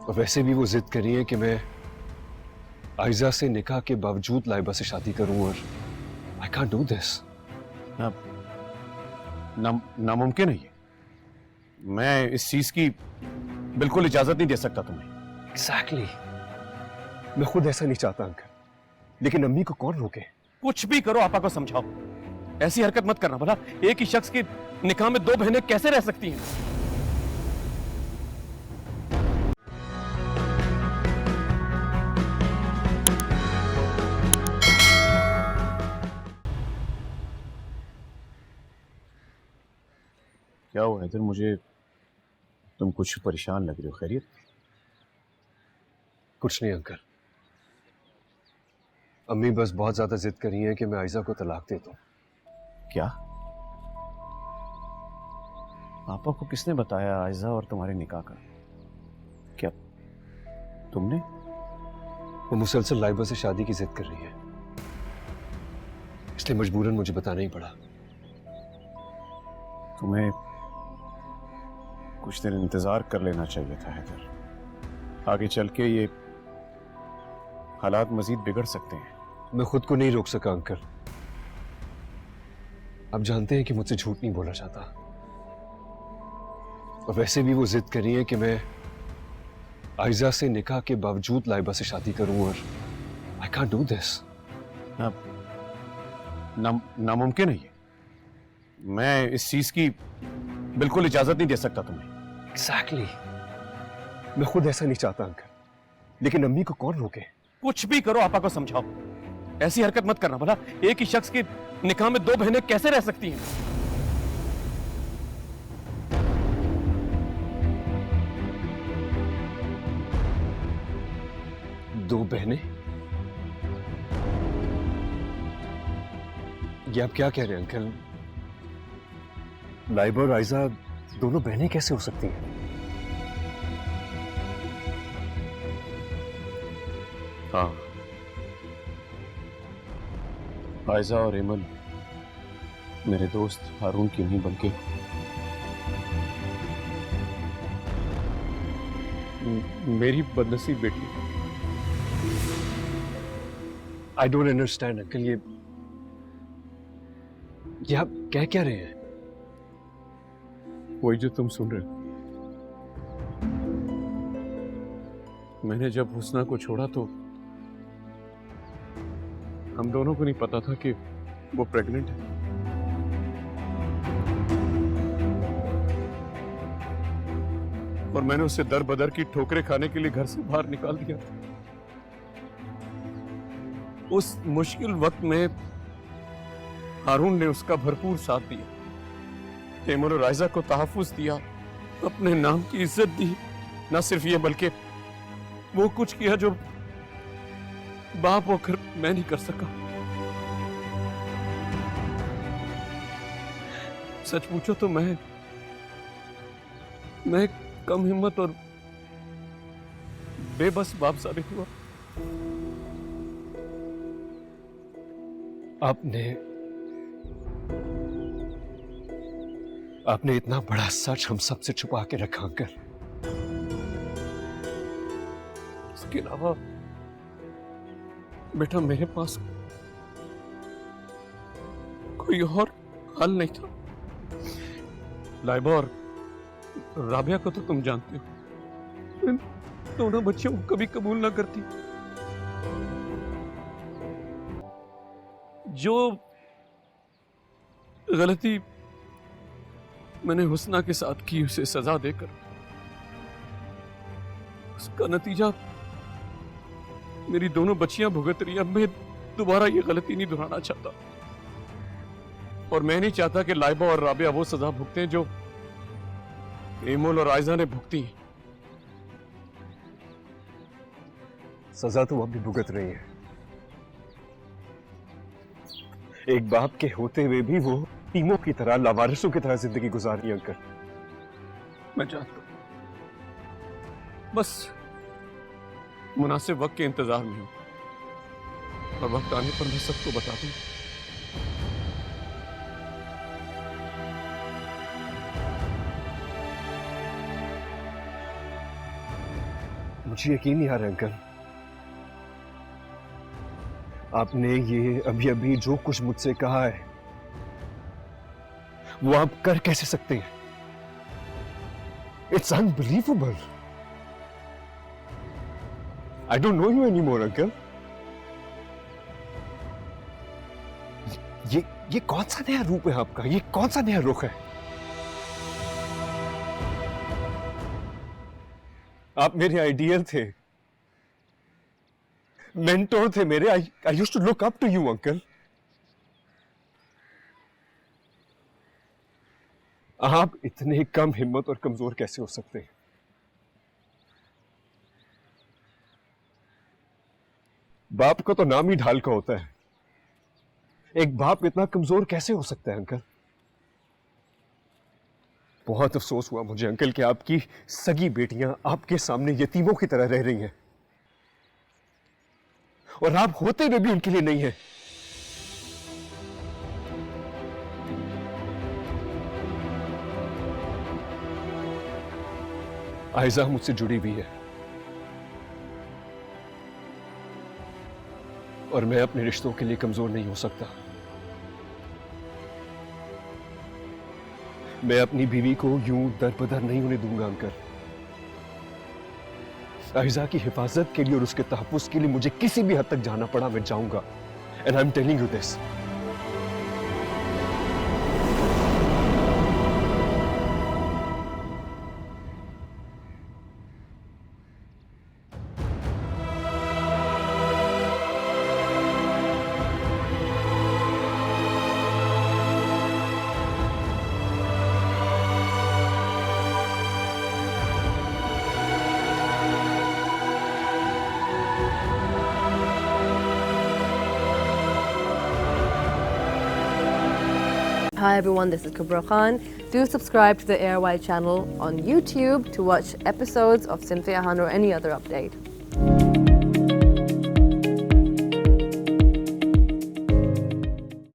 और वैसे भी वो जिद कर रही है कि मैं आयजा से निकाह के बावजूद लाइबा से शादी करूं और आई कांट डू दिस। नामुमकिन है ये। मैं इस चीज की बिल्कुल इजाजत नहीं दे सकता तुम्हें। एग्जैक्टली मैं खुद ऐसा नहीं चाहता अंकल, लेकिन अम्मी को कौन रोके? कुछ भी करो, आपा को समझाओ। ऐसी हरकत मत करना। भला एक ही शख्स के निकाह में दो बहनें कैसे रह सकती हैं? क्या हुआ इधर? मुझे तुम कुछ परेशान लग रहे हो। खैरियत? कुछ नहीं अंकल, अम्मी बस बहुत ज्यादा जिद कर रही है कि मैं आयजा को तलाक दे दूं। क्या? पापा को किसने बताया आयजा और तुम्हारे निकाह का? क्या तुमने? वो मुसलसल लाइबा से शादी की जिद कर रही है, इसलिए मजबूरन मुझे बताना ही पड़ा। तुम्हें कुछ देर इंतजार कर लेना चाहिए था हैदर। आगे चल के ये हालात मजीद बिगड़ सकते हैं। मैं खुद को नहीं रोक सका अंकल। आप जानते हैं कि मुझसे झूठ नहीं बोला जाता, और वैसे भी वो जिद कर रही है कि मैं आयजा से निकाह के बावजूद लाइबा से शादी करूं और आई कांट डू दिस। नामुमकिन है ये। मैं इस चीज की बिल्कुल इजाजत नहीं दे सकता तुम्हें। एग्जैक्टली मैं खुद ऐसा नहीं चाहता अंकल, लेकिन अम्मी को कौन रोके? कुछ भी करो, आपा को समझाओ। ऐसी हरकत मत करना। भला एक ही शख्स के निकाह में दो बहनें कैसे रह सकती हैं? दो बहनें? ये आप क्या कह रहे हैं अंकल? लाइबा और आयजा दोनों बहनें कैसे हो सकती हैं? हाँ, आयजा और एमन मेरे दोस्त हारून की नहीं बल्कि मेरी बदनसीब बेटी है। आई डोंट अंडरस्टैंड अंकल, ये आप कह क्या रहे हैं? वही जो तुम सुन रहे हो। मैंने जब हुस्ना को छोड़ा तो हम दोनों को नहीं पता था कि वो प्रेग्नेंट है। और मैंने उसे दर बदर की ठोकरें खाने के लिए घर से बाहर निकाल दिया था। उस मुश्किल वक्त में हारून ने उसका भरपूर साथ दिया। एमन और आयजा को तहफ्फुज दिया, अपने नाम की इज्जत दी। ना सिर्फ ये बल्कि वो कुछ किया जो बाप होकर मैं नहीं कर सका। सच पूछो तो मैं कम हिम्मत और बेबस बाप साबित हुआ। आपने इतना बड़ा सच हम सब से छुपा के रखा अंकल। इसके अलावा बेटा मेरे पास कोई और हल नहीं था। लाइबा और राबिया को तो तुम जानते हो, दोनों बच्चियों को कभी कबूल ना करती। जो गलती मैंने हुस्ना के साथ की उसे सजा देकर उसका नतीजा मेरी दोनों बच्चियां भुगत रही। अब मैं दोबारा ये गलती नहीं दोहराना चाहता, और मैं नहीं चाहता कि लाइबा और राबिया वो सजा भुगते जो एमोल और आयजा ने भुगती। सजा तो अब भी भुगत रही है। एक बाप के होते हुए भी वो टीमों की तरह, लावारिसों की तरह जिंदगी गुजार रही है अंकल। मैं जानता हूं, बस मुनासिब वक्त के इंतजार में हूं, और वक्त आने पर मैं सबको बता दूं। मुझे यकीन नहीं आ रहा अंकल, आपने ये अभी अभी जो कुछ मुझसे कहा है वो आप कर कैसे सकते हैं? It's unbelievable. I don't know you any more uncle. ये कौन सा नया रूप है आपका? ये कौन सा नया रुख है? आप मेरे आइडियल थे, मेंटोर थे मेरे। I used to look up to you uncle. आप इतने कम हिम्मत और कमजोर कैसे हो सकते हैं? बाप का तो नाम ही ढाल का होता है। एक बाप इतना कमजोर कैसे हो सकता है अंकल? बहुत अफसोस हुआ मुझे अंकल कि आपकी सगी बेटियां आपके सामने यतीमों की तरह रह रही हैं और आप होते हुए भी उनके लिए नहीं है। आयजा मुझसे जुड़ी हुई है और मैं अपने रिश्तों के लिए कमजोर नहीं हो सकता। मैं अपनी बीवी को यूं दरबदर नहीं होने दूंगा अंकल। आयजा की हिफाजत के लिए और उसके तहफ्फुज़ के लिए मुझे किसी भी हद तक जाना पड़ा, मैं जाऊंगा। And I am telling you this. Hi everyone, this is Kubra Khan. Do subscribe to the ARY channel on YouTube to watch episodes of Simfe Ahan or any other update.